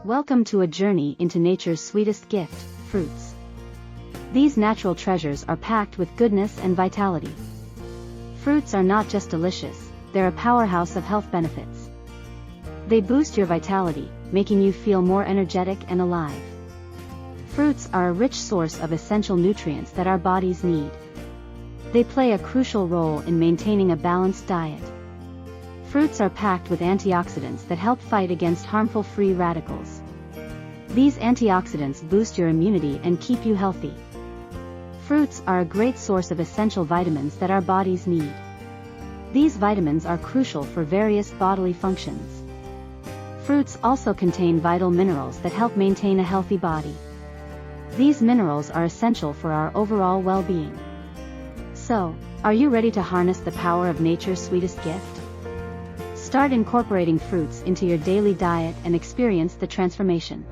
Welcome to a journey into nature's sweetest gift, fruits. These natural treasures are packed with goodness and vitality. Fruits are not just delicious, they're a powerhouse of health benefits. They boost your vitality, making you feel more energetic and alive. Fruits are a rich source of essential nutrients that our bodies need. They play a crucial role in maintaining a balanced diet. Fruits are packed with antioxidants that help fight against harmful free radicals. These antioxidants boost your immunity and keep you healthy. Fruits are a great source of essential vitamins that our bodies need. These vitamins are crucial for various bodily functions. Fruits also contain vital minerals that help maintain a healthy body. These minerals are essential for our overall well-being. So, are you ready to harness the power of nature's sweetest gift? Start incorporating fruits into your daily diet and experience the transformation.